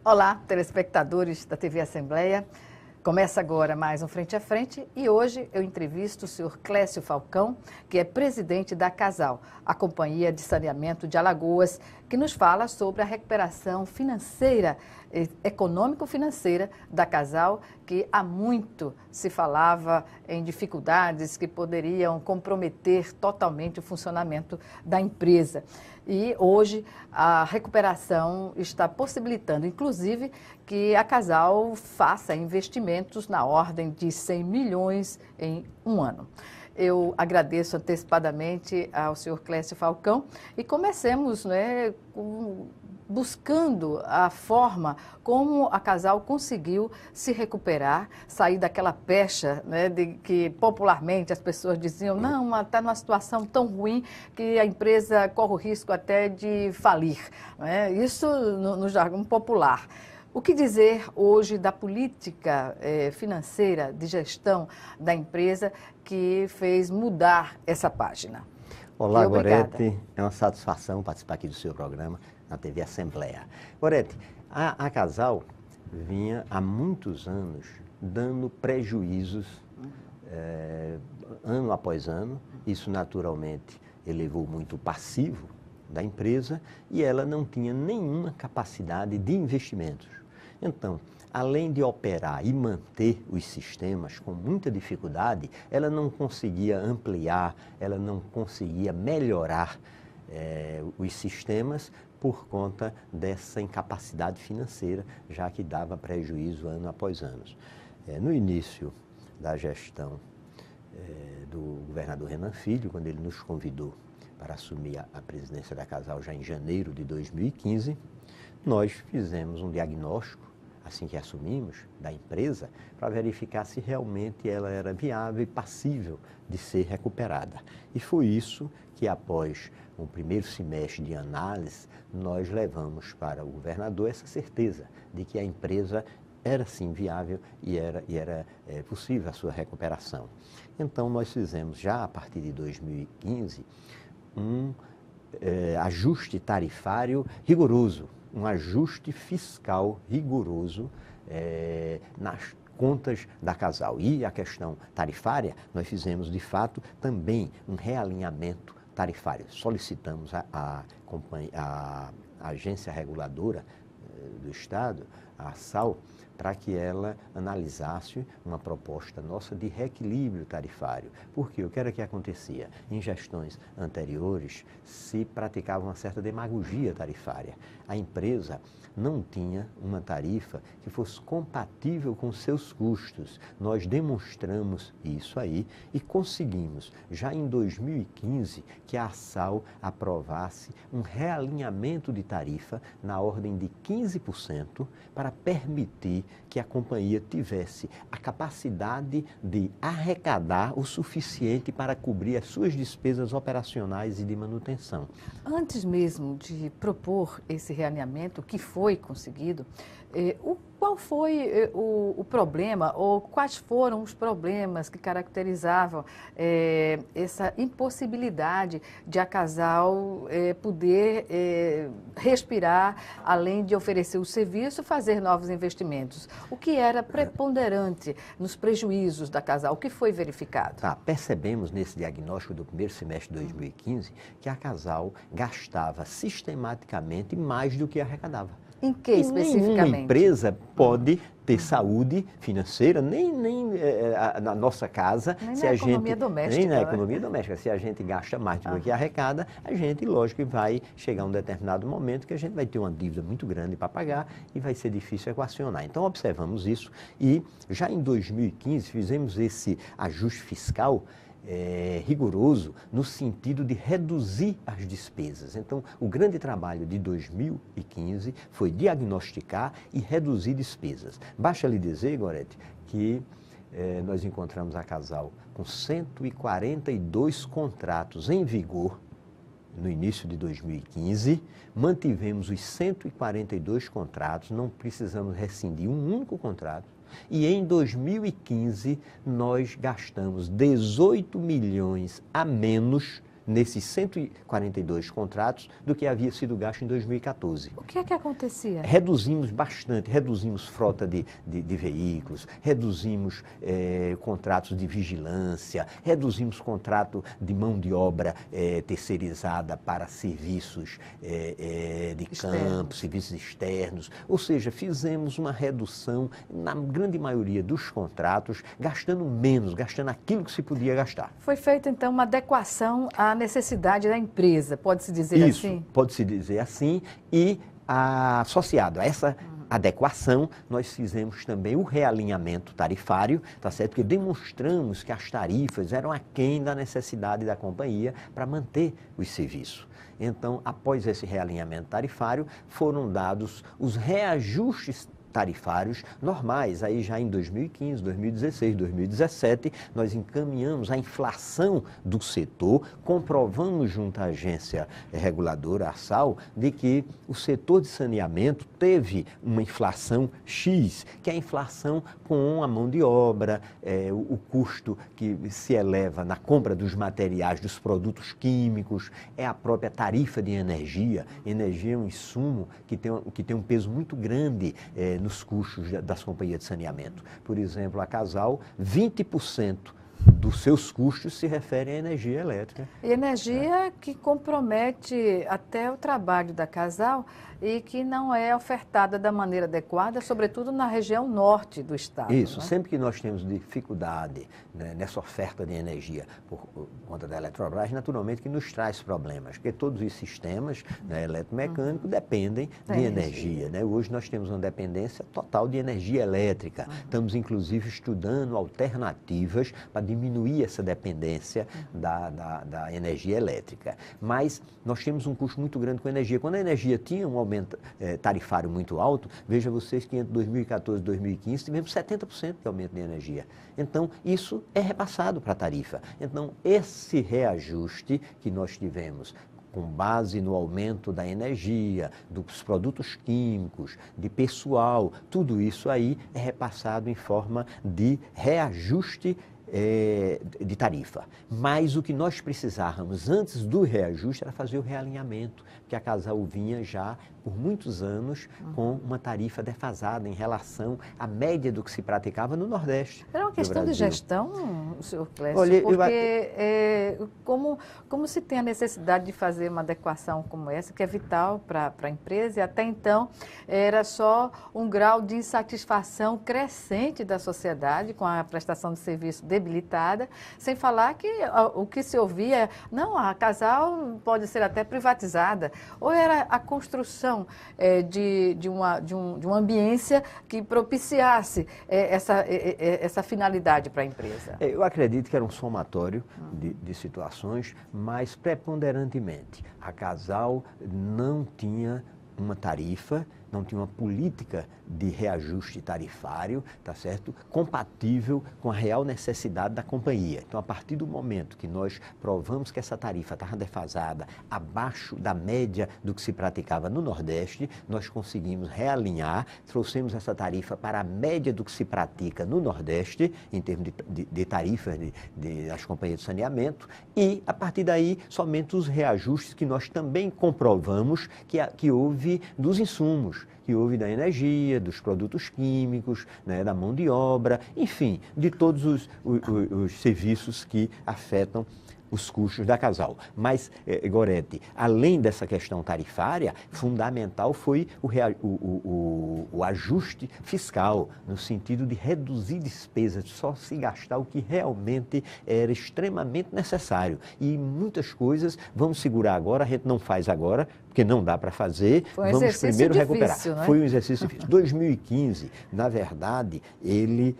Olá, telespectadores da TV Assembleia. Começa agora mais um Frente a Frente e hoje eu entrevisto o senhor Clécio Falcão, que é presidente da Casal, a Companhia de Saneamento de Alagoas, que nos fala sobre a recuperação financeira, econômico-financeira da Casal, que há muito se falava em dificuldades que poderiam comprometer totalmente o funcionamento da empresa. E hoje a recuperação está possibilitando, inclusive, que a Casal faça investimentos na ordem de 100 milhões em um ano. Eu agradeço antecipadamente ao senhor Clécio Falcão e comecemos, buscando a forma como a Casal conseguiu se recuperar, sair daquela pecha, de que popularmente as pessoas diziam, não, está numa situação tão ruim que a empresa corre o risco até de falir. Isso no jargão popular. O que dizer hoje da política financeira de gestão da empresa que fez mudar essa página? Olá, Gorete. É uma satisfação participar aqui do seu programa na TV Assembleia. Gorete, a Casal vinha há muitos anos dando prejuízos ano após ano. Isso naturalmente elevou muito o passivo da empresa e ela não tinha nenhuma capacidade de investimentos. Então, além de operar e manter os sistemas com muita dificuldade, ela não conseguia ampliar, ela não conseguia melhorar os sistemas por conta dessa incapacidade financeira, já que dava prejuízo ano após ano. No início da gestão do governador Renan Filho, quando ele nos convidou para assumir a presidência da Casal já em janeiro de 2015, nós fizemos um diagnóstico, assim que assumimos, da empresa, para verificar se realmente ela era viável e passível de ser recuperada. E foi isso que, após um primeiro semestre de análise, nós levamos para o governador essa certeza de que a empresa era sim viável e era possível a sua recuperação. Então, nós fizemos já a partir de 2015 um ajuste tarifário rigoroso, um ajuste fiscal rigoroso nas contas da Casal. E a questão tarifária, nós fizemos de fato também um realinhamento tarifário. Solicitamos a agência reguladora do Estado, a ASAL, para que ela analisasse uma proposta nossa de reequilíbrio tarifário. Porque o que era que acontecia? Em gestões anteriores se praticava uma certa demagogia tarifária. A empresa não tinha uma tarifa que fosse compatível com seus custos. Nós demonstramos isso aí e conseguimos, já em 2015, que a ASAL aprovasse um realinhamento de tarifa na ordem de 15% para permitir que a companhia tivesse a capacidade de arrecadar o suficiente para cobrir as suas despesas operacionais e de manutenção. Antes mesmo de propor esse realinhamento, que foi conseguido, qual foi o problema ou quais foram os problemas que caracterizavam essa impossibilidade de a Casal poder respirar, além de oferecer o serviço, fazer novos investimentos? O que era preponderante nos prejuízos da Casal? O que foi verificado? Percebemos nesse diagnóstico do primeiro semestre de 2015 que a Casal gastava sistematicamente mais do que arrecadava. Em que especificamente? Nenhuma empresa pode ter saúde financeira, nem na nossa casa. Nem na economia doméstica. Nem na economia doméstica. Se a gente gasta mais do que arrecada, a gente, lógico, vai chegar a um determinado momento que a gente vai ter uma dívida muito grande para pagar e vai ser difícil equacionar. Então, observamos isso e já em 2015 fizemos esse ajuste fiscal rigoroso no sentido de reduzir as despesas. Então, o grande trabalho de 2015 foi diagnosticar e reduzir despesas. Basta lhe dizer, Gorete, que nós encontramos a Casal com 142 contratos em vigor no início de 2015, mantivemos os 142 contratos, não precisamos rescindir um único contrato. E em 2015, nós gastamos 18 milhões a menos nesses 142 contratos do que havia sido gasto em 2014. O que é que acontecia? Reduzimos bastante, reduzimos frota de veículos, reduzimos contratos de vigilância, reduzimos contrato de mão de obra terceirizada para serviços de campo, serviços externos, ou seja, fizemos uma redução na grande maioria dos contratos, gastando menos, gastando aquilo que se podia gastar. Foi feita, então, uma adequação à necessidade da empresa, pode-se dizer Isso, assim? pode-se dizer assim, e associado a essa adequação, nós fizemos também o realinhamento tarifário, tá certo? Porque demonstramos que as tarifas eram aquém da necessidade da companhia para manter os serviços. Então, após esse realinhamento tarifário, foram dados os reajustes tarifários normais. Aí já em 2015, 2016, 2017, nós encaminhamos a inflação do setor, comprovamos junto à agência reguladora, a ARSAL, de que o setor de saneamento teve uma inflação X, que é a inflação com a mão de obra, o custo que se eleva na compra dos materiais, dos produtos químicos, é a própria tarifa de energia. Energia é um insumo que tem um peso muito grande nos custos das companhias de saneamento. Por exemplo, a Casal, 20% dos seus custos se referem à energia elétrica. E energia que compromete até o trabalho da Casal e que não é ofertada da maneira adequada, sobretudo na região norte do estado. Isso, né? Sempre que nós temos dificuldade, né, nessa oferta de energia por conta da Eletrobras, naturalmente que nos traz problemas, porque todos os sistemas, né, eletromecânicos dependem de energia. Né? Hoje nós temos uma dependência total de energia elétrica. Estamos, inclusive, estudando alternativas para diminuir essa dependência da energia elétrica. Mas nós temos um custo muito grande com a energia. Quando a energia tinha um aumento tarifário muito alto, veja vocês que entre 2014 e 2015 tivemos 70% de aumento de energia. Então, isso é repassado para a tarifa. Então, esse reajuste que nós tivemos com base no aumento da energia, dos produtos químicos, de pessoal, tudo isso aí é repassado em forma de reajuste de tarifa. Mas o que nós precisávamos antes do reajuste era fazer o realinhamento, que a Casal vinha já por muitos anos com uma tarifa defasada em relação à média do que se praticava no Nordeste. Era uma questão de gestão, senhor Clécio, Olha, porque como se tem a necessidade de fazer uma adequação como essa, que é vital para a empresa, e até então era só um grau de insatisfação crescente da sociedade com a prestação de serviço debilitada, sem falar que o que se ouvia, não, a Casal pode ser até privatizada, ou era a construção de uma ambiência que propiciasse essa finalidade para a empresa. Eu acredito que era um somatório de situações, mas preponderantemente a Casal não tinha uma tarifa, não tinha uma política de reajuste tarifário, tá certo? Compatível com a real necessidade da companhia. Então, a partir do momento que nós provamos que essa tarifa estava defasada, abaixo da média do que se praticava no Nordeste, nós conseguimos realinhar, trouxemos essa tarifa para a média do que se pratica no Nordeste, em termos de tarifas das companhias de saneamento, e, a partir daí, somente os reajustes que nós também comprovamos que houve dos insumos, que houve da energia, dos produtos químicos, né, da mão de obra, enfim, de todos os serviços que afetam os custos da Casal. Mas, Gorete, além dessa questão tarifária, fundamental foi o ajuste fiscal, no sentido de reduzir despesas, só se gastar o que realmente era extremamente necessário. E muitas coisas, vamos segurar agora, a gente não faz agora, porque não dá para fazer, vamos primeiro recuperar. Né? Foi um exercício difícil. 2015, na verdade, ele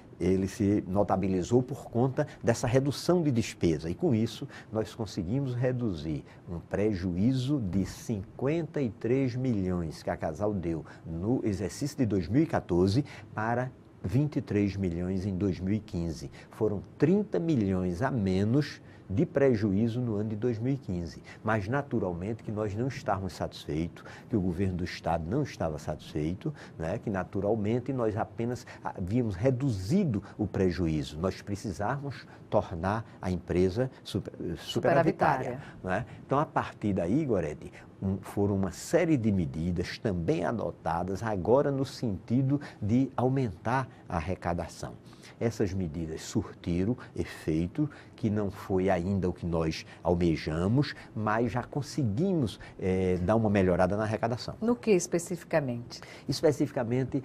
se notabilizou por conta dessa redução de despesa. E com isso, nós conseguimos reduzir um prejuízo de 53 milhões que a Casal deu no exercício de 2014 para 23 milhões em 2015. Foram 30 milhões a menos de prejuízo no ano de 2015. Mas, naturalmente, que nós não estávamos satisfeitos, que o governo do Estado não estava satisfeito, né? Que, naturalmente, nós apenas havíamos reduzido o prejuízo. Nós precisávamos tornar a empresa superavitária. Né? Então, a partir daí, Gorete, foram uma série de medidas também adotadas agora no sentido de aumentar a arrecadação. Essas medidas surtiram efeito, que não foi ainda o que nós almejamos, mas já conseguimos dar uma melhorada na arrecadação. No que especificamente? Especificamente,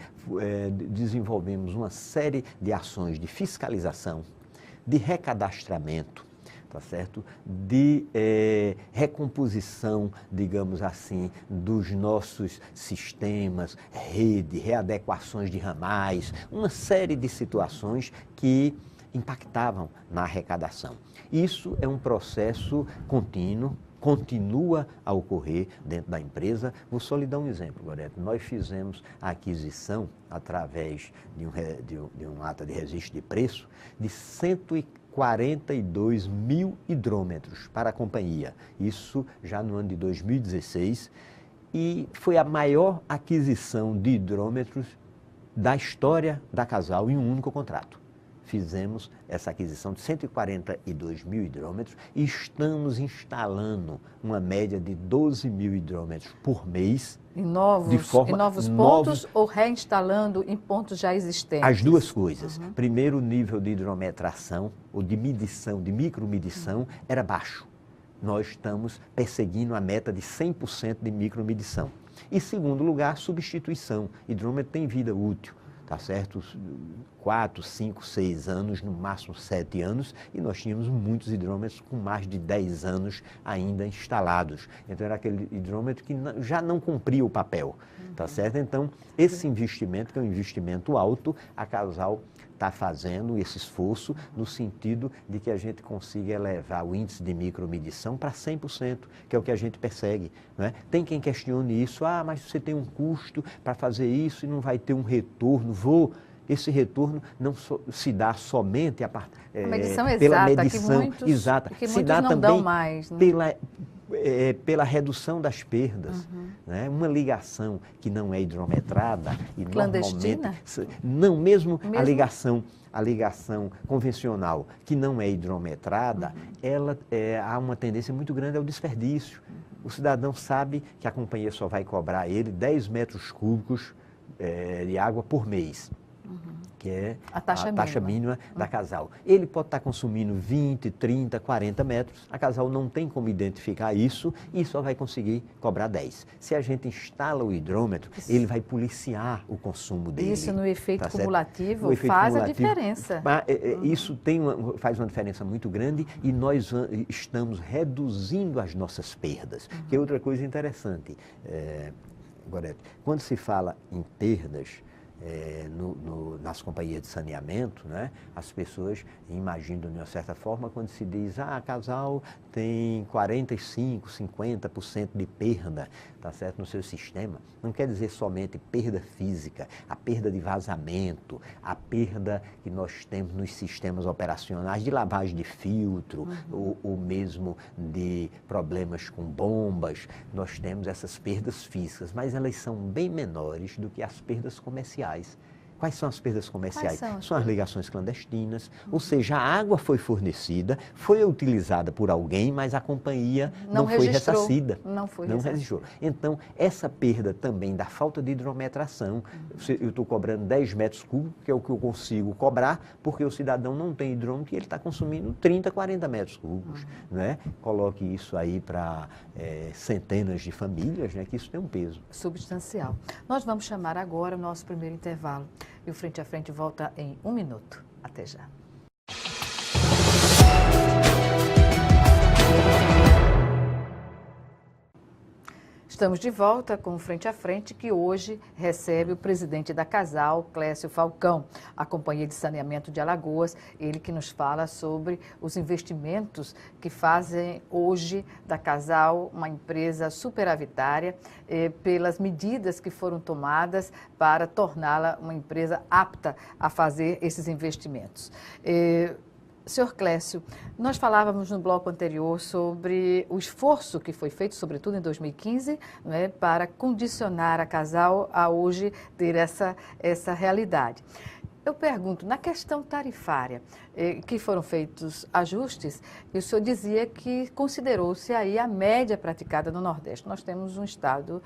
desenvolvemos uma série de ações de fiscalização, de recadastramento, tá certo? De recomposição, digamos assim, dos nossos sistemas, rede, readequações de ramais, uma série de situações que impactavam na arrecadação. Isso é um processo contínuo, continua a ocorrer dentro da empresa. Vou só lhe dar um exemplo, Gorete. Nós fizemos a aquisição, através de um ata de registro de preço, de 142 mil hidrômetros para a companhia. Isso já no ano de 2016. E foi a maior aquisição de hidrômetros da história da Casal em um único contrato. Fizemos essa aquisição de 142 mil hidrômetros e estamos instalando uma média de 12 mil hidrômetros por mês. Em novos pontos ou reinstalando em pontos já existentes? As duas coisas. Primeiro, o nível de hidrometração ou de medição, de micromedição, era baixo. Nós estamos perseguindo a meta de 100% de micromedição. E, segundo lugar, substituição. Hidrômetro tem vida útil. Tá certo? 4, 5, 6 anos, no máximo 7 anos, e nós tínhamos muitos hidrômetros com mais de 10 anos ainda instalados. Então, era aquele hidrômetro que já não cumpria o papel, tá certo? Então, esse investimento, que é um investimento alto, a Casal está fazendo esse esforço no sentido de que a gente consiga elevar o índice de micromedição para 100%, que é o que a gente persegue. Não é? Tem quem questione isso, mas você tem um custo para fazer isso e não vai ter um retorno. Esse retorno não se dá somente pela medição exata, que se muitos dá não também dão mais, né? Pela redução das perdas. Né? Uma ligação que não é hidrometrada e clandestina? Não, mesmo a ligação convencional que não é hidrometrada, ela há uma tendência muito grande ao desperdício. O cidadão sabe que a companhia só vai cobrar ele 10 metros cúbicos de água por mês. Que é a taxa mínima da Casal. Ele pode estar consumindo 20, 30, 40 metros, a Casal não tem como identificar isso e só vai conseguir cobrar 10. Se a gente instala o hidrômetro, ele vai policiar o consumo dele. Isso no efeito cumulativo faz a diferença. Isso faz uma diferença muito grande e nós estamos reduzindo as nossas perdas. Que é outra coisa interessante, Gorete, quando se fala em perdas, nas companhias de saneamento, né, as pessoas imaginam de uma certa forma quando se diz, a Casal tem 45%, 50% de perda, tá certo, no seu sistema. Não quer dizer somente perda física, a perda de vazamento, a perda que nós temos nos sistemas operacionais de lavagem de filtro, ou mesmo de problemas com bombas. Nós temos essas perdas físicas, mas elas são bem menores do que as perdas comerciais. Quais são as perdas comerciais? São as ligações clandestinas, ou seja, a água foi fornecida, foi utilizada por alguém, mas a companhia não foi ressarcida. Não registrou. Então, essa perda também da falta de hidrometração, eu estou cobrando 10 metros cúbicos, que é o que eu consigo cobrar, porque o cidadão não tem hidrômetro e ele está consumindo 30, 40 metros cúbicos. Né? Coloque isso aí para centenas de famílias, né, que isso tem um peso. Substancial. Nós vamos chamar agora o nosso primeiro intervalo. E o Frente a Frente volta em 1 minuto. Até já. Estamos de volta com o Frente a Frente, que hoje recebe o presidente da Casal, Clécio Falcão, a Companhia de Saneamento de Alagoas, ele que nos fala sobre os investimentos que fazem hoje da Casal uma empresa superavitária, pelas medidas que foram tomadas para torná-la uma empresa apta a fazer esses investimentos. Senhor Clécio, nós falávamos no bloco anterior sobre o esforço que foi feito, sobretudo em 2015, né, para condicionar a Casal a hoje ter essa realidade. Eu pergunto, na questão tarifária, que foram feitos ajustes, e o senhor dizia que considerou-se aí a média praticada no Nordeste. Nós temos um estado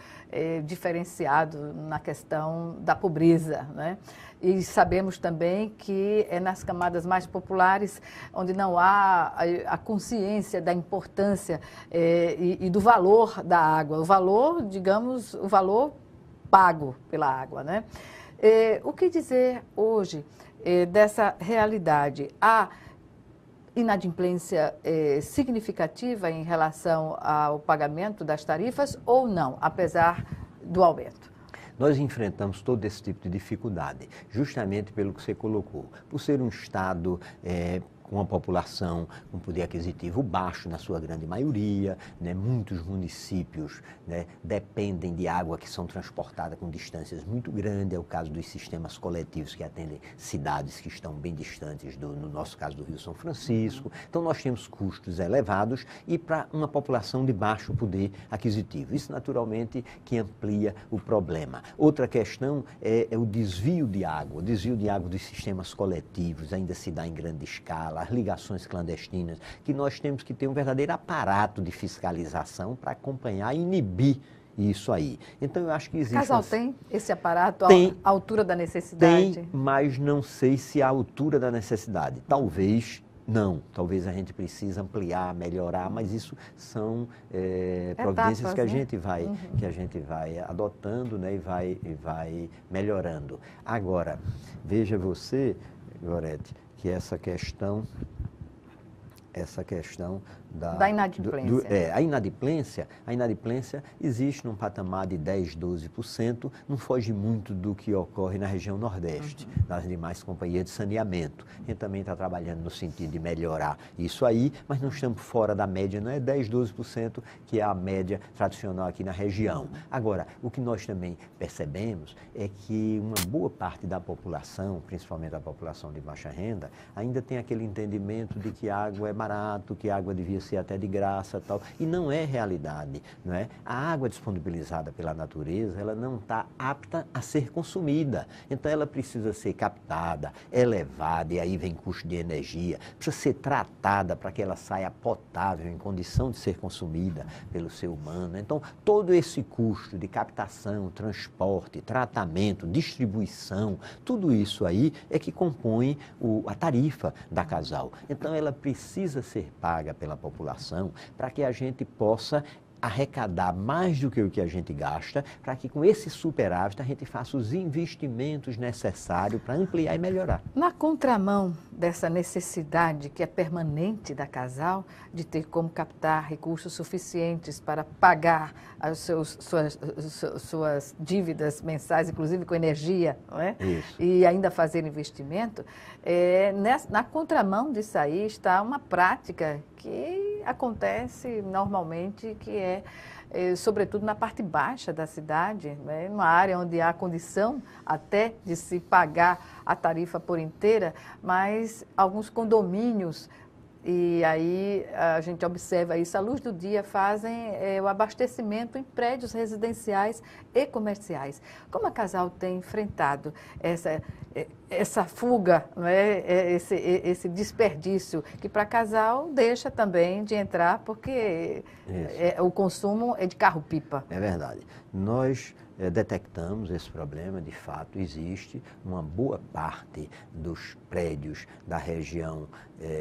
diferenciado na questão da pobreza, né? E sabemos também que é nas camadas mais populares onde não há a consciência da importância e do valor da água. O valor, digamos, o valor pago pela água, né? O que dizer hoje dessa realidade? Há inadimplência significativa em relação ao pagamento das tarifas ou não, apesar do aumento? Nós enfrentamos todo esse tipo de dificuldade, justamente pelo que você colocou. Por ser um estado com uma população com poder aquisitivo baixo, na sua grande maioria, né? Muitos municípios, né, dependem de água que são transportadas com distâncias muito grandes, é o caso dos sistemas coletivos que atendem cidades que estão bem distantes, no nosso caso do Rio São Francisco. Então nós temos custos elevados e para uma população de baixo poder aquisitivo. Isso naturalmente que amplia o problema. Outra questão é o desvio de água. O desvio de água dos sistemas coletivos ainda se dá em grande escala, as ligações clandestinas, que nós temos que ter um verdadeiro aparato de fiscalização para acompanhar e inibir isso aí. Então eu acho que existe... Casal tem esse aparato à altura da necessidade? Tem, mas não sei se à altura da necessidade. Talvez não, talvez a gente precise ampliar, melhorar, mas isso são providências que a gente vai, que a gente vai adotando, né, e vai melhorando. Agora, veja você, Gorete, que essa questão da inadimplência. A inadimplência existe num patamar de 10%, 12%, não foge muito do que ocorre na região Nordeste, nas demais companhias de saneamento. A gente também está trabalhando no sentido de melhorar isso aí, mas não estamos fora da média, não é 10%, 12% que é a média tradicional aqui na região. Agora, o que nós também percebemos é que uma boa parte da população, principalmente a população de baixa renda, ainda tem aquele entendimento de que a água é barato, que a água devia ser até de graça, tal, e não é realidade, não é? A água disponibilizada pela natureza, ela não está apta a ser consumida, então ela precisa ser captada, elevada, e aí vem custo de energia, precisa ser tratada para que ela saia potável, em condição de ser consumida pelo ser humano. Então, todo esse custo de captação, transporte, tratamento, distribuição, tudo isso aí é que compõe a tarifa da Casal. Então, ela precisa ser paga pela população para que a gente possa arrecadar mais do que o que a gente gasta, para que com esse superávit a gente faça os investimentos necessários para ampliar e melhorar. Na contramão dessa necessidade que é permanente da Casal, de ter como captar recursos suficientes para pagar as suas dívidas mensais, inclusive com energia, não é? Isso. E ainda fazer investimento, na contramão disso aí está uma prática que acontece normalmente, que sobretudo na parte baixa da cidade, né? Numa área onde há condição até de se pagar a tarifa por inteira, mas alguns condomínios, e aí a gente observa isso, à luz do dia fazem o abastecimento em prédios residenciais e comerciais. Como a Casal tem enfrentado essa fuga, não é? Esse desperdício, que para a Casal deixa também de entrar, porque o consumo é de carro-pipa. É verdade. Nós detectamos esse problema, de fato existe. Uma boa parte dos prédios da região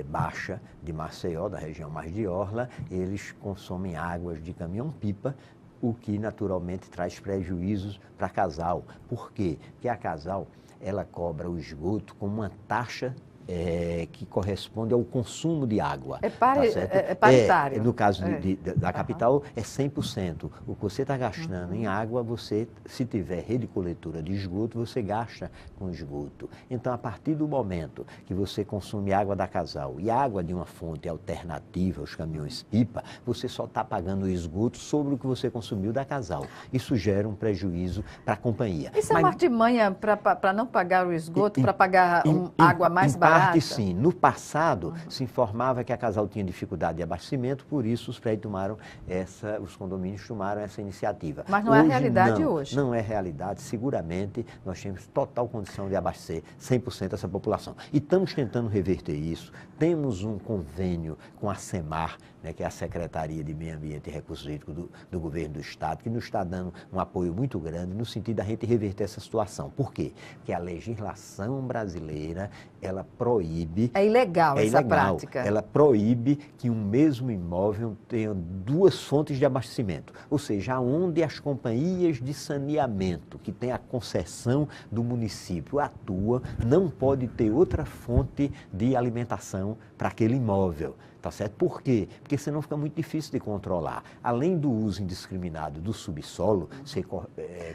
baixa de Maceió, da região mais de orla, eles consomem águas de caminhão-pipa, o que naturalmente traz prejuízos para a Casal. Por quê? Porque a Casal, ela cobra o esgoto com uma taxa que corresponde ao consumo de água. É paritário. No caso da capital, é 100%. O que você está gastando em água, você, se tiver rede coletora de esgoto, você gasta com esgoto. Então, a partir do momento que você consome água da Casal e água de uma fonte alternativa, os caminhões-pipa, você só está pagando o esgoto sobre o que você consumiu da Casal. Isso gera um prejuízo para a companhia. Isso é uma artimanha para não pagar o esgoto, para pagar água mais barata? barata? sim. No passado, se informava que a Casal tinha dificuldade de abastecimento, por isso os condomínios tomaram essa iniciativa. Mas não é a realidade hoje. Não é realidade. Seguramente, nós temos total condição de abastecer 100% dessa população. E estamos tentando reverter isso. Temos um convênio com a SEMAR, né, que é a Secretaria de Meio Ambiente e Recursos Hídricos do Governo do Estado, que nos está dando um apoio muito grande no sentido da gente reverter essa situação. Por quê? Porque a legislação brasileira, ela proíbe... É ilegal essa prática. Ela proíbe que um mesmo imóvel tenha duas fontes de abastecimento. Ou seja, onde as companhias de saneamento, que têm a concessão do município, atuam, não pode ter outra fonte de alimentação para aquele imóvel. Tá certo? Por quê? Porque senão fica muito difícil de controlar. Além do uso indiscriminado do subsolo,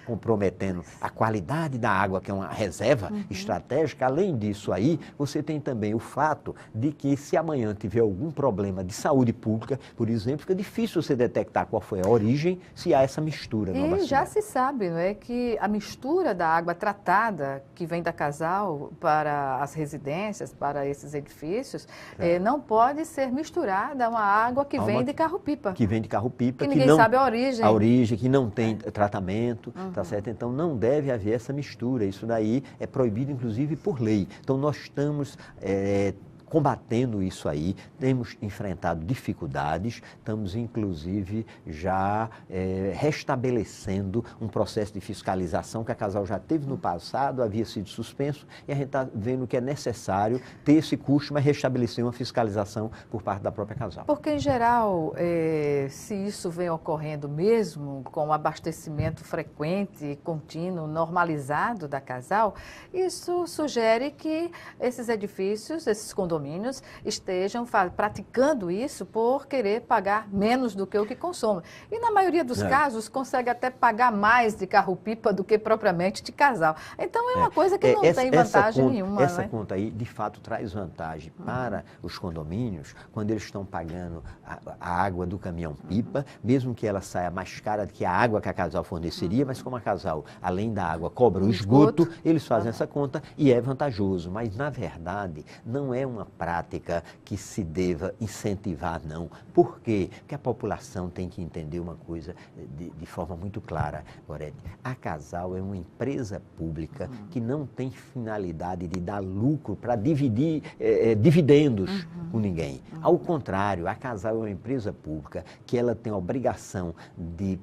comprometendo a qualidade da água, que é uma reserva estratégica, além disso aí, você tem também o fato de que se amanhã tiver algum problema de saúde pública, por exemplo, fica difícil você detectar qual foi a origem se há essa mistura no abastecimento. E já se sabe, não é, que a mistura da água tratada que vem da Casal para as residências, para esses edifícios, não pode ser misturada a uma água que vem de carro-pipa. Que vem de carro-pipa. Que ninguém sabe a origem. A origem, que não tem tratamento, tá certo? Então não deve haver essa mistura. Isso daí é proibido, inclusive, por lei. Então nós estamos combatendo isso aí, temos enfrentado dificuldades, estamos inclusive já restabelecendo um processo de fiscalização que a Casal já teve no passado, havia sido suspenso, e a gente está vendo que é necessário ter esse custo, mas restabelecer uma fiscalização por parte da própria Casal. Porque, em geral, se isso vem ocorrendo mesmo com o abastecimento frequente, contínuo, normalizado da Casal, isso sugere que esses edifícios, esses condomínios, estejam praticando isso por querer pagar menos do que o que consomem. E, na maioria dos casos, consegue até pagar mais de carro-pipa do que propriamente de Casal. Então, é uma coisa que não tem vantagem nenhuma. Essa conta aí, de fato, traz vantagem para os condomínios, quando eles estão pagando a água do caminhão-pipa, mesmo que ela saia mais cara do que a água que a Casal forneceria, mas como a Casal, além da água, cobra o esgoto, eles fazem essa conta e é vantajoso. Mas, na verdade, não é uma prática que se deva incentivar, não. Por quê? Porque a população tem que entender uma coisa de forma muito clara, Gorete. A Casal é uma empresa pública que não tem finalidade de dar lucro para dividir dividendos com ninguém. Ao contrário, a Casal é uma empresa pública que ela tem a obrigação de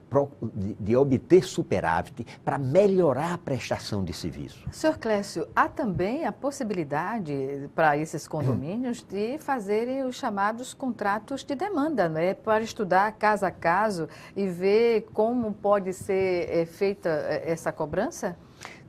obter superávit para melhorar a prestação de serviço. Senhor Clécio, há também a possibilidade para esses condomínios de fazerem os chamados contratos de demanda, né? Para estudar caso a caso e ver como pode ser feita essa cobrança?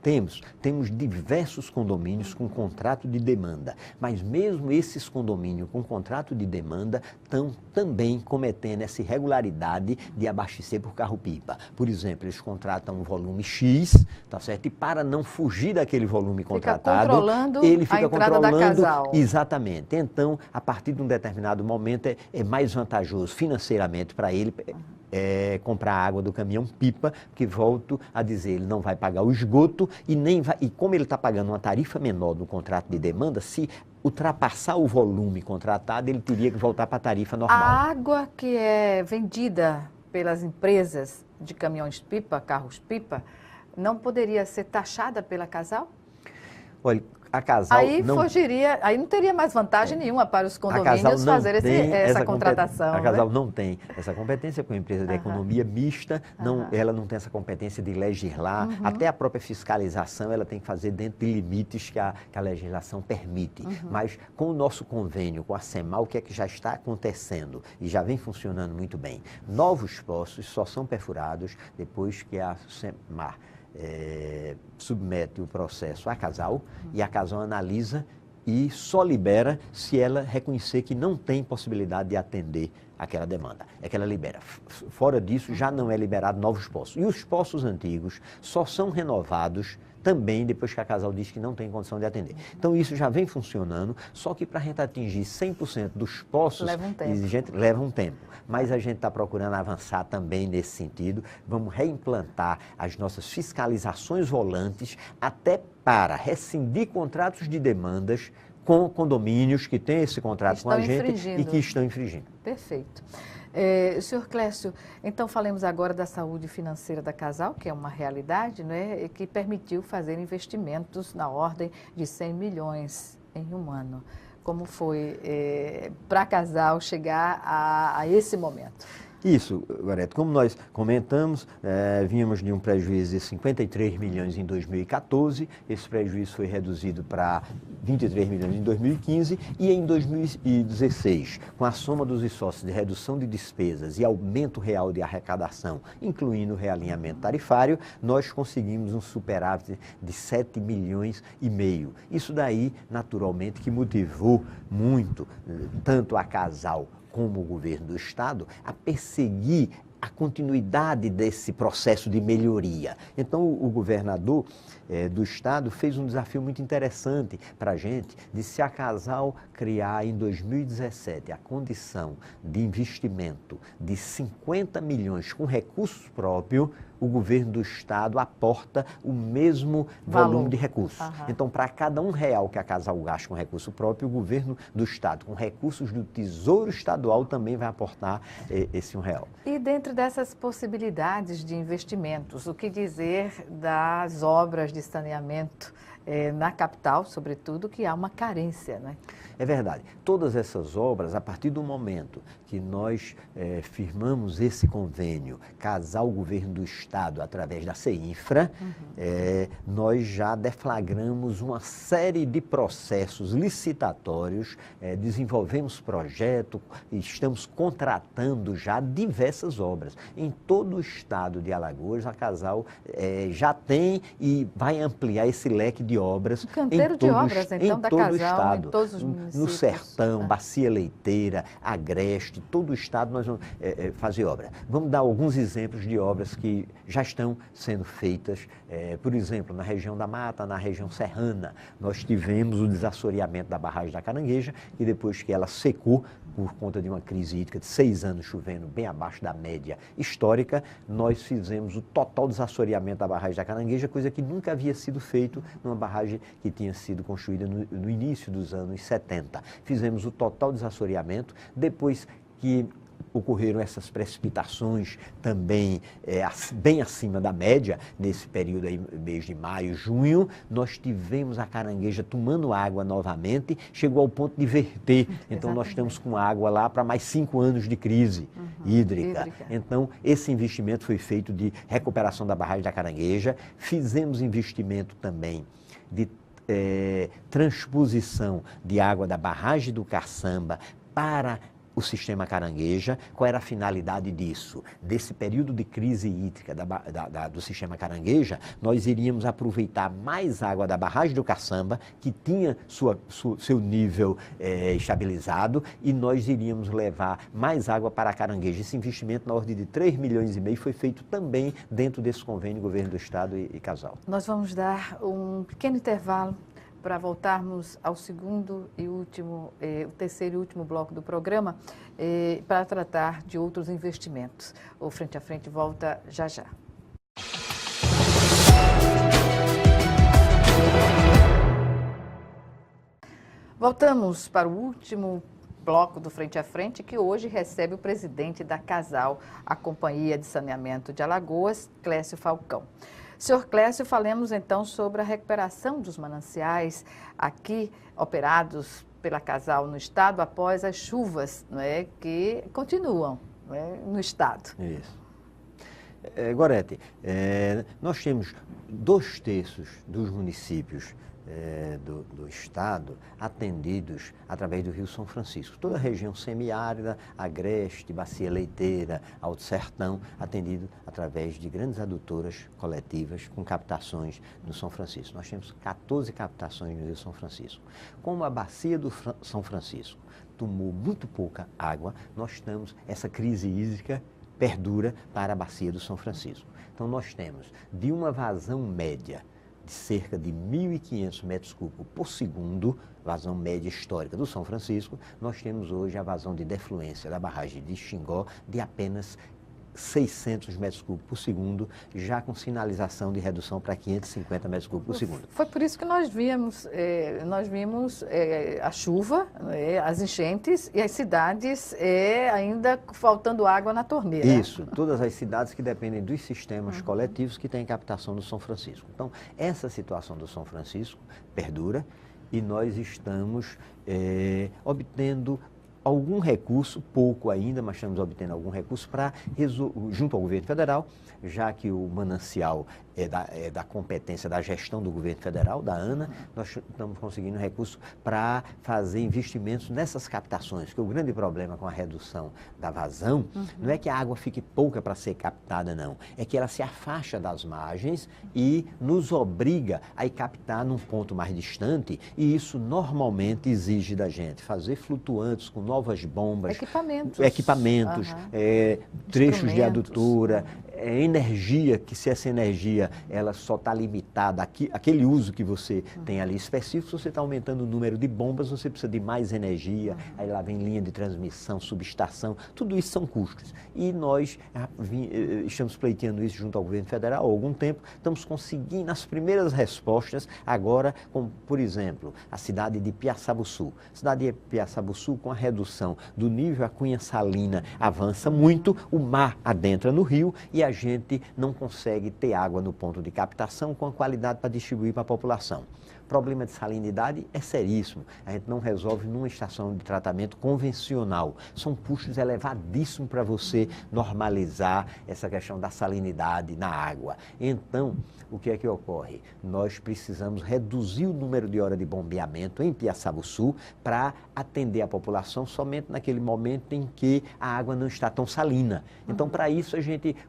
Temos diversos condomínios com contrato de demanda, mas mesmo esses condomínios com contrato de demanda estão também cometendo essa irregularidade de abastecer por carro-pipa. Por exemplo, eles contratam um volume X, tá certo? E para não fugir daquele volume contratado, ele fica controlando da Casal. Exatamente. Então, a partir de um determinado momento, é mais vantajoso financeiramente para ele comprar água do caminhão-pipa, porque, volto a dizer, ele não vai pagar o esgoto e como ele está pagando uma tarifa menor no contrato de demanda, se ultrapassar o volume contratado, ele teria que voltar para a tarifa normal. A água que é vendida pelas empresas de caminhões-pipa, carros-pipa, não poderia ser taxada pela Casal? Olha, a Casal aí não teria mais vantagem nenhuma para os condomínios fazer essa contratação. A Casal não tem essa competência com a empresa de economia mista, ela não tem essa competência de legislar, até a própria fiscalização ela tem que fazer dentro de limites que a legislação permite. Mas com o nosso convênio com a SEMAR, o que é que já está acontecendo e já vem funcionando muito bem? Novos poços só são perfurados depois que a SEMAR submete o processo à Casal e a Casal analisa e só libera se ela reconhecer que não tem possibilidade de atender aquela demanda. É que ela libera. Fora disso, já não é liberado novos poços. E os poços antigos só são renovados também depois que a Casal diz que não tem condição de atender. Então, isso já vem funcionando, só que para a gente atingir 100% dos poços exigentes, leva um tempo. Mas a gente está procurando avançar também nesse sentido. Vamos reimplantar as nossas fiscalizações volantes até para rescindir contratos de demandas com condomínios que têm esse contrato com a gente e que estão infringindo. Perfeito. Senhor Clécio, então falemos agora da saúde financeira da Casal, que é uma realidade, né, e que permitiu fazer investimentos na ordem de 100 milhões em um ano. Como foi para a Casal chegar a esse momento? Isso, Gorete, como nós comentamos, vínhamos de um prejuízo de 53 milhões em 2014, esse prejuízo foi reduzido para 23 milhões em 2015 e em 2016, com a soma dos esforços de redução de despesas e aumento real de arrecadação, incluindo o realinhamento tarifário, nós conseguimos um superávit de 7 milhões e meio. Isso daí, naturalmente, que motivou muito, tanto a Casal como o governo do Estado, a perseguir a continuidade desse processo de melhoria. Então, o governador do Estado fez um desafio muito interessante para a gente, de se a Casal criar em 2017 a condição de investimento de 50 milhões com recursos próprios, o governo do Estado aporta o mesmo volume de recursos. Uhum. Então, para cada R$1 que a Casal gasta com recurso próprio, o governo do Estado, com recursos do Tesouro Estadual, também vai aportar esse R$1. E dentro dessas possibilidades de investimentos, o que dizer das obras de saneamento na capital, sobretudo, que há uma carência, né? É verdade. Todas essas obras, a partir do momento que nós firmamos esse convênio, Casal Governo do Estado, através da CEINFRA, nós já deflagramos uma série de processos licitatórios, desenvolvemos projeto, estamos contratando já diversas obras. Em todo o estado de Alagoas, a Casal já tem e vai ampliar esse leque de obras. Um canteiro de obras, então, da Casal, em todos os municípios. No Sertão, Bacia Leiteira, Agreste, todo o estado nós vamos fazer obra. Vamos dar alguns exemplos de obras que já estão sendo feitas. Por exemplo, na região da Mata, na região serrana, nós tivemos o desassoreamento da barragem da Carangueja e depois que ela secou, por conta de uma crise hídrica de 6 anos chovendo bem abaixo da média histórica, nós fizemos o total desassoreamento da barragem da Carangueja, coisa que nunca havia sido feito numa barragem que tinha sido construída no início dos anos 70. Fizemos o total desassoreamento, depois que ocorreram essas precipitações também bem acima da média, nesse período aí, mês de maio, junho, nós tivemos a Carangueja tomando água novamente, chegou ao ponto de verter. Então, nós estamos com água lá para mais 5 anos de crise hídrica. Então, esse investimento foi feito de recuperação da barragem da Carangueja, fizemos investimento também de transposição de água da barragem do Caçamba para o sistema Carangueja. Qual era a finalidade disso? Desse período de crise hídrica do sistema Carangueja, nós iríamos aproveitar mais água da barragem do Caçamba, que tinha seu nível estabilizado, e nós iríamos levar mais água para a Carangueja. Esse investimento na ordem de 3 milhões e meio foi feito também dentro desse convênio Governo do Estado e Casal. Nós vamos dar um pequeno intervalo para voltarmos ao segundo e último, o terceiro e último bloco do programa, para tratar de outros investimentos. O Frente a Frente volta já já. Voltamos para o último bloco do Frente a Frente, que hoje recebe o presidente da Casal, a Companhia de Saneamento de Alagoas, Clécio Falcão. Senhor Clécio, falemos então sobre a recuperação dos mananciais aqui operados pela Casal no estado após as chuvas, não é, que continuam, não é, no estado. Isso. Gorete, nós temos 2/3 dos municípios do estado atendidos através do Rio São Francisco. Toda a região semiárida, Agreste, Bacia Leiteira, Alto Sertão, atendido através de grandes adutoras coletivas com captações no São Francisco. Nós temos 14 captações no Rio São Francisco. Como a Bacia do São Francisco tomou muito pouca água, nós temos essa crise hídrica perdura para a Bacia do São Francisco. Então nós temos de uma vazão média de cerca de 1.500 metros cúbicos por segundo, vazão média histórica do São Francisco, nós temos hoje a vazão de defluência da barragem de Xingó de apenas 600 metros cúbicos por segundo, já com sinalização de redução para 550 metros cúbicos por segundo. Foi por isso que nós vimos a chuva, as enchentes e as cidades ainda faltando água na torneira. Isso, todas as cidades que dependem dos sistemas coletivos que têm captação do São Francisco. Então, essa situação do São Francisco perdura e nós estamos obtendo algum recurso, pouco ainda, mas estamos obtendo algum recurso para, junto ao governo federal, já que o manancial é da competência da gestão do governo federal, da ANA, nós estamos conseguindo recurso para fazer investimentos nessas captações, porque o grande problema com a redução da vazão não é que a água fique pouca para ser captada, não. É que ela se afasta das margens e nos obriga a ir captar num ponto mais distante, e isso normalmente exige da gente fazer flutuantes com novas bombas, equipamentos, trechos de adutora, energia, que se essa energia ela só está limitada aquele uso que você tem ali específico, se você está aumentando o número de bombas, você precisa de mais energia, aí lá vem linha de transmissão, subestação, tudo isso são custos. E nós estamos pleiteando isso junto ao governo federal há algum tempo, estamos conseguindo as primeiras respostas agora, como, por exemplo, a cidade de Piaçabuçu. A cidade de Piaçabuçu, com a redução do nível a cunha salina, avança muito, o mar adentra no rio e a gente não consegue ter água no ponto de captação com a qualidade para distribuir para a população. O problema de salinidade é seríssimo. A gente não resolve numa estação de tratamento convencional. São custos elevadíssimos para você normalizar essa questão da salinidade na água. Então, o que é que ocorre? Nós precisamos reduzir o número de horas de bombeamento em Piaçabuçu para atender a população somente naquele momento em que a água não está tão salina. Então, para isso,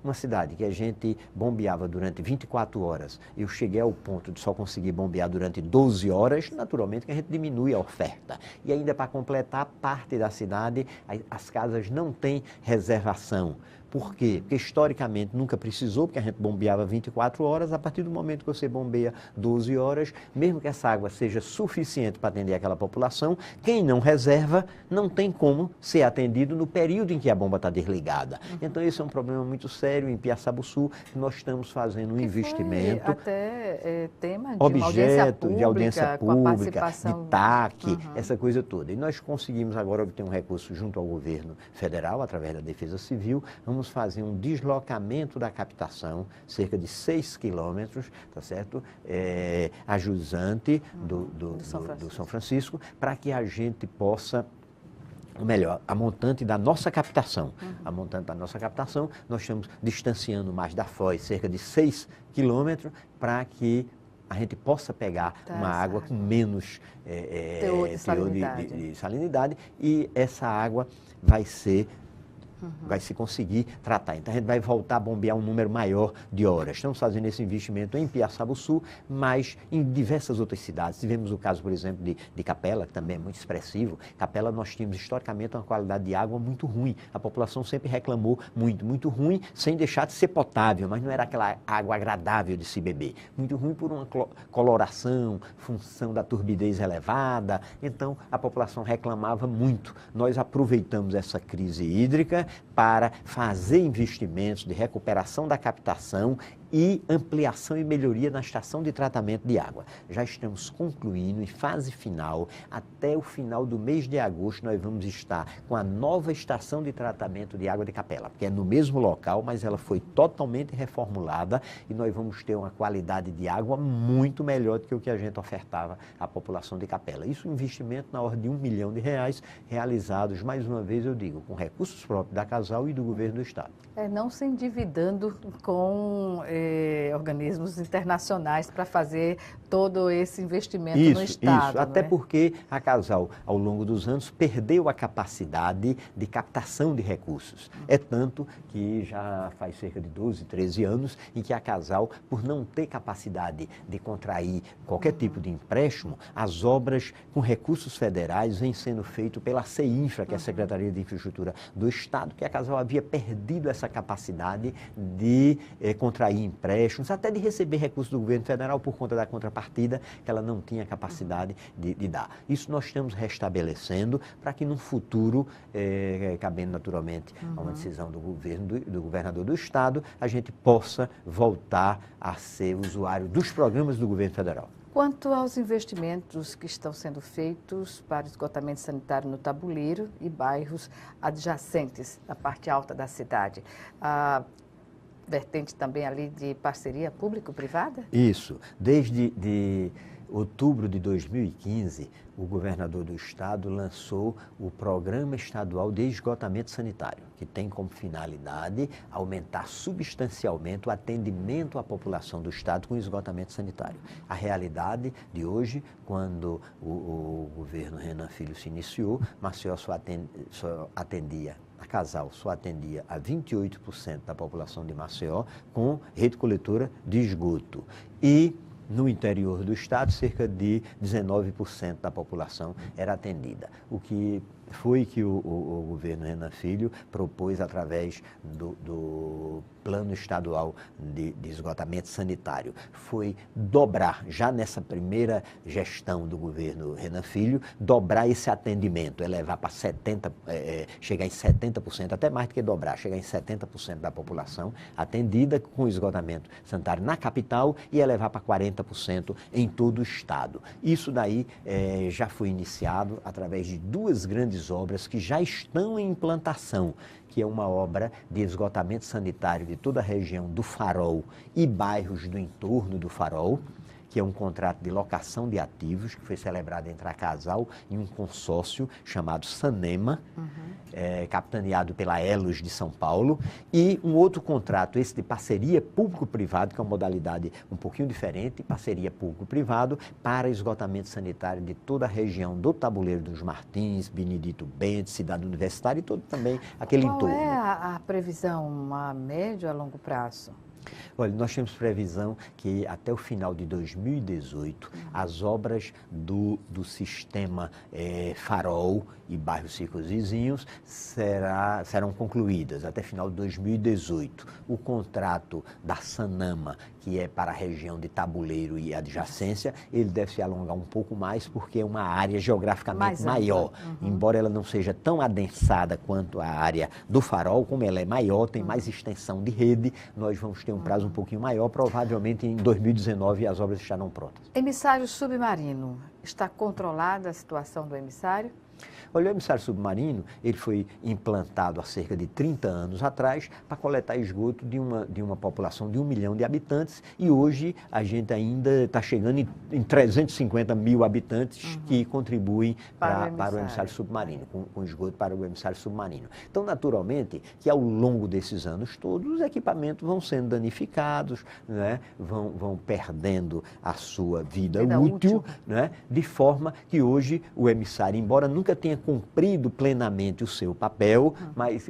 uma cidade que a gente bombeava durante 24 horas, eu cheguei ao ponto de só conseguir bombear durante 12 horas, naturalmente que a gente diminui a oferta. E ainda para completar, parte da cidade, as casas não têm reservação. Por quê? Porque historicamente nunca precisou, porque a gente bombeava 24 horas, a partir do momento que você bombeia 12 horas, mesmo que essa água seja suficiente para atender aquela população, quem não reserva não tem como ser atendido no período em que a bomba está desligada. Então esse é um problema muito sério em Piaçabuçu, que nós estamos fazendo um investimento. Foi até tema de audiência pública, de TAC, essa coisa toda. E nós conseguimos agora obter um recurso junto ao governo federal, através da Defesa Civil. Vamos fazer um deslocamento da captação, cerca de 6 quilômetros, tá certo? A jusante do São Francisco, para que a gente possa, ou melhor, a montante da nossa captação. A montante da nossa captação, nós estamos distanciando mais da foz, cerca de 6 quilômetros, para que a gente possa pegar uma água com menos teor de salinidade, e essa água vai se conseguir tratar. Então, a gente vai voltar a bombear um número maior de horas. Estamos fazendo esse investimento em Piaçabuçu, mas em diversas outras cidades. Tivemos o caso, por exemplo, de Capela, que também é muito expressivo. Capela, nós tínhamos historicamente uma qualidade de água muito ruim. A população sempre reclamou muito ruim, sem deixar de ser potável, mas não era aquela água agradável de se beber. Muito ruim por uma coloração, função da turbidez elevada. Então, a população reclamava muito. Nós aproveitamos essa crise hídrica para fazer investimentos de recuperação da captação e ampliação e melhoria na estação de tratamento de água. Já estamos concluindo em fase final, até o final do mês de agosto nós vamos estar com a nova estação de tratamento de água de Capela, porque é no mesmo local, mas ela foi totalmente reformulada e nós vamos ter uma qualidade de água muito melhor do que o que a gente ofertava à população de Capela. Isso é um investimento na ordem de R$1 milhão, realizados, mais uma vez eu digo, com recursos próprios da Casal e do governo do Estado. Não se endividando com organismos internacionais para fazer todo esse investimento no Estado. Isso, até porque a Casal, ao longo dos anos, perdeu a capacidade de captação de recursos. É tanto que já faz cerca de 12, 13 anos em que a Casal, por não ter capacidade de contrair qualquer tipo de empréstimo, as obras com recursos federais vêm sendo feitas pela CEINFRA, que é a Secretaria de Infraestrutura do Estado, que a Casal havia perdido essa capacidade de contrair empréstimos, até de receber recursos do governo federal por conta da contrapartida que ela não tinha capacidade de dar. Isso nós estamos restabelecendo para que no futuro, cabendo naturalmente a uma decisão do governo, do governador do estado, a gente possa voltar a ser usuário dos programas do governo federal. Quanto aos investimentos que estão sendo feitos para esgotamento sanitário no Tabuleiro e bairros adjacentes à parte alta da cidade, a vertente também ali de parceria público-privada? Isso. Desde outubro de 2015, o governador do estado lançou o Programa Estadual de Esgotamento Sanitário, que tem como finalidade aumentar substancialmente o atendimento à população do estado com esgotamento sanitário. A realidade de hoje, quando o governo Renan Filho se iniciou, Maceió só atendia, a Casal só atendia a 28% da população de Maceió com rede coletora de esgoto. E no interior do estado, cerca de 19% da população era atendida. O que foi que o governo Renan Filho propôs através do Plano Estadual de Esgotamento Sanitário. Foi dobrar, já nessa primeira gestão do governo Renan Filho, dobrar esse atendimento, elevar para 70%, chegar em 70%, até mais do que dobrar, chegar em 70% da população atendida com esgotamento sanitário na capital e elevar para 40% em todo o estado. Isso daí já foi iniciado através de duas grandes obras que já estão em implantação, que é uma obra de esgotamento sanitário de toda a região do Farol e bairros do entorno do Farol, que é um contrato de locação de ativos, que foi celebrado entre a Casal e um consórcio chamado Sanema, capitaneado pela Elos de São Paulo, e um outro contrato, esse de parceria público-privado, que é uma modalidade um pouquinho diferente, parceria público-privado, para esgotamento sanitário de toda a região do Tabuleiro dos Martins, Benedito Bentes, Cidade Universitária e todo também aquele entorno. Qual é a previsão a médio e a longo prazo? Olha, nós temos previsão que até o final de 2018, as obras do sistema Farol e bairros circunvizinhos serão concluídas até final de 2018. O contrato da Sanama, que é para a região de Tabuleiro e adjacência, ele deve se alongar um pouco mais porque é uma área geograficamente maior. Embora ela não seja tão adensada quanto a área do Farol, como ela é maior, tem mais extensão de rede, nós vamos ter um prazo um pouquinho maior, provavelmente em 2019 as obras estarão prontas. Emissário submarino, está controlada a situação do emissário? Olha, o emissário submarino, ele foi implantado há cerca de 30 anos atrás para coletar esgoto de uma população de 1 milhão de habitantes e hoje a gente ainda está chegando em 350 mil habitantes que contribuem para o emissário submarino, com esgoto para o emissário submarino. Então, naturalmente, que ao longo desses anos todos os equipamentos vão sendo danificados, né? vão perdendo a sua vida útil, né? De forma que hoje o emissário, embora nunca tenha cumprido plenamente o seu papel, mas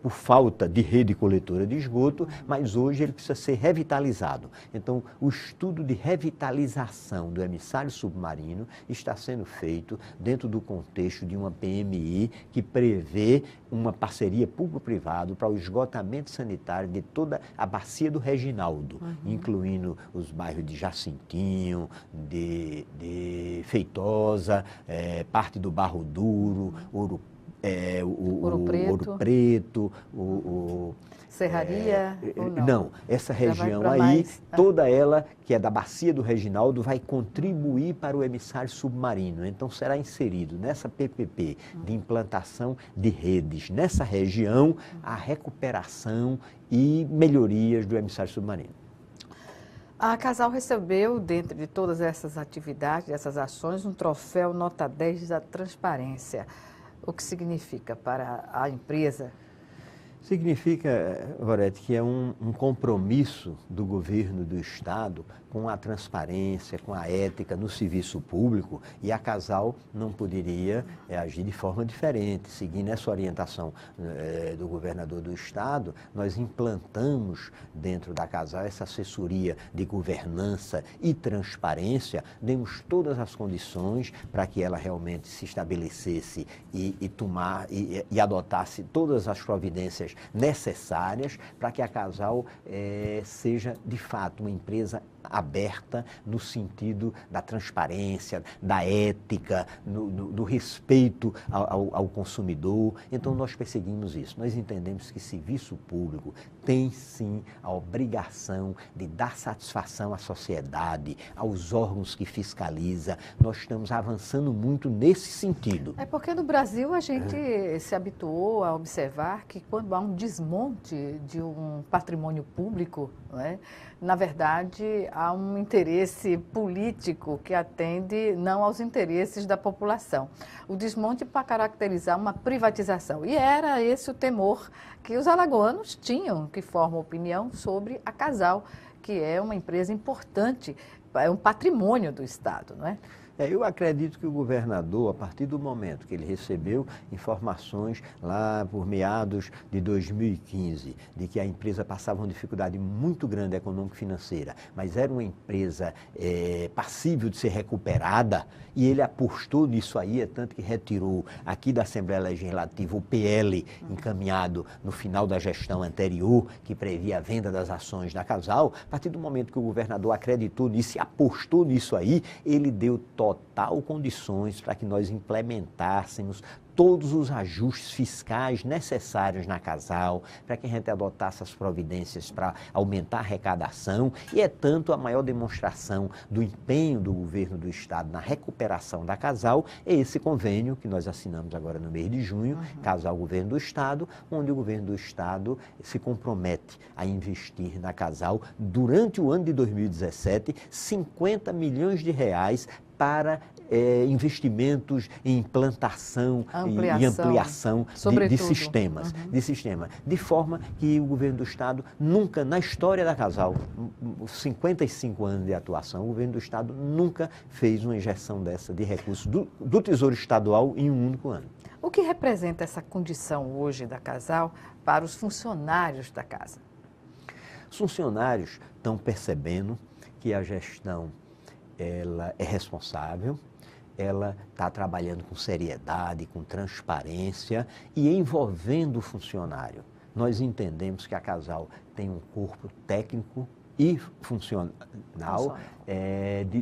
por falta de rede coletora de esgoto, mas hoje ele precisa ser revitalizado. Então, o estudo de revitalização do emissário submarino está sendo feito dentro do contexto de uma PMI que prevê uma parceria público-privado para o esgotamento sanitário de toda a bacia do Reginaldo, incluindo os bairros de Jacintinho, de Feitosa, parte do Barro Duro, Ouro Preto, Serraria ou não? Não, essa região aí, toda ela que é da bacia do Reginaldo, vai contribuir para o emissário submarino. Então, será inserido nessa PPP de implantação de redes nessa região a recuperação e melhorias do emissário submarino. A Casal recebeu, dentro de todas essas atividades, essas ações, um troféu nota 10 da transparência. O que significa para a empresa? Significa, Gorete, que é um compromisso do governo do Estado com a transparência, com a ética no serviço público, e a Casal não poderia agir de forma diferente. Seguindo essa orientação do governador do Estado, nós implantamos dentro da Casal essa assessoria de governança e transparência, demos todas as condições para que ela realmente se estabelecesse e adotasse todas as providências competências necessárias para que a Casal seja, de fato, uma empresa aberta no sentido da transparência, da ética, do respeito ao consumidor. Então, nós perseguimos isso. Nós entendemos que serviço público tem, sim, a obrigação de dar satisfação à sociedade, aos órgãos que fiscalizam. Nós estamos avançando muito nesse sentido. É porque no Brasil a gente se habituou a observar que quando há um desmonte de um patrimônio público, não é? Na verdade, há um interesse político que atende não aos interesses da população. O desmonte para caracterizar uma privatização. E era esse o temor que os alagoanos tinham, que formam opinião sobre a Casal, que é uma empresa importante, é um patrimônio do Estado, não é? Eu acredito que o governador, a partir do momento que ele recebeu informações lá por meados de 2015, de que a empresa passava uma dificuldade muito grande econômico-financeira, mas era uma empresa passível de ser recuperada, e ele apostou nisso aí, é tanto que retirou aqui da Assembleia Legislativa o PL encaminhado no final da gestão anterior, que previa a venda das ações da Casal. A partir do momento que o governador acreditou nisso e apostou nisso aí, ele deu total condições para que nós implementássemos todos os ajustes fiscais necessários na Casal, para que a gente adotasse as providências para aumentar a arrecadação, e é tanto a maior demonstração do empenho do governo do Estado na recuperação da Casal, é esse convênio que nós assinamos agora no mês de junho, Casal Governo do Estado, onde o governo do Estado se compromete a investir na Casal durante o ano de 2017, 50 milhões de reais para investimentos em implantação e ampliação de sistemas, de forma que o governo do Estado nunca, na história da Casal, 55 anos de atuação, o governo do Estado nunca fez uma injeção dessa de recursos do Tesouro Estadual em um único ano. O que representa essa condição hoje da Casal para os funcionários da casa? Os funcionários estão percebendo que a gestão ela é responsável, ela está trabalhando com seriedade, com transparência e envolvendo o funcionário. Nós entendemos que a Casal tem um corpo técnico e funcional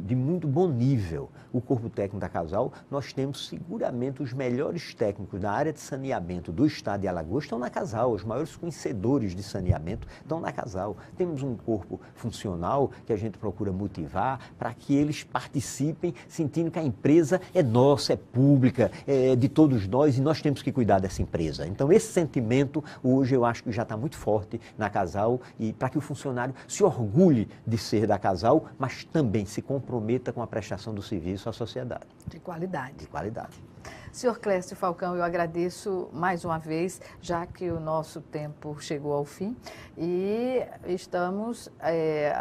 de muito bom nível. O corpo técnico da Casal, nós temos seguramente os melhores técnicos da área de saneamento do Estado de Alagoas estão na Casal, os maiores conhecedores de saneamento estão na Casal. Temos um corpo funcional que a gente procura motivar para que eles participem, sentindo que a empresa é nossa, é pública, é de todos nós e nós temos que cuidar dessa empresa. Então esse sentimento hoje eu acho que já está muito forte na Casal, e para que o funcionário se orgulhe de ser da Casal, mas também se comprometa com a prestação do serviço à sociedade. De qualidade. De qualidade. Senhor Clécio Falcão, eu agradeço mais uma vez, já que o nosso tempo chegou ao fim e estamos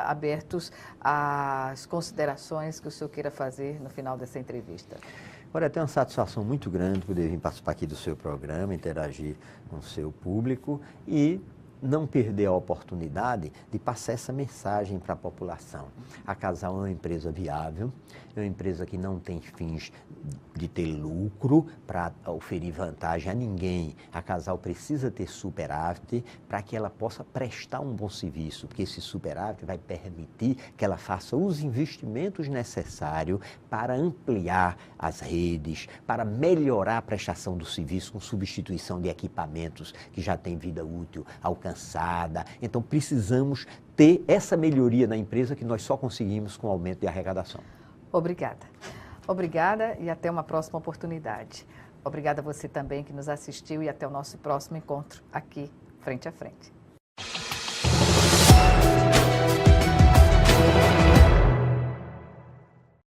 abertos às considerações que o senhor queira fazer no final dessa entrevista. Olha, é uma satisfação muito grande poder vir participar aqui do seu programa, interagir com o seu público e não perder a oportunidade de passar essa mensagem para a população. A Casal é uma empresa viável, é uma empresa que não tem fins de ter lucro para oferir vantagem a ninguém. A Casal precisa ter superávit para que ela possa prestar um bom serviço, porque esse superávit vai permitir que ela faça os investimentos necessários para ampliar as redes, para melhorar a prestação do serviço com substituição de equipamentos que já têm vida útil alcançada. Então, precisamos ter essa melhoria na empresa que nós só conseguimos com o aumento de arrecadação. Obrigada. Obrigada e até uma próxima oportunidade. Obrigada a você também que nos assistiu e até o nosso próximo encontro aqui, frente a frente.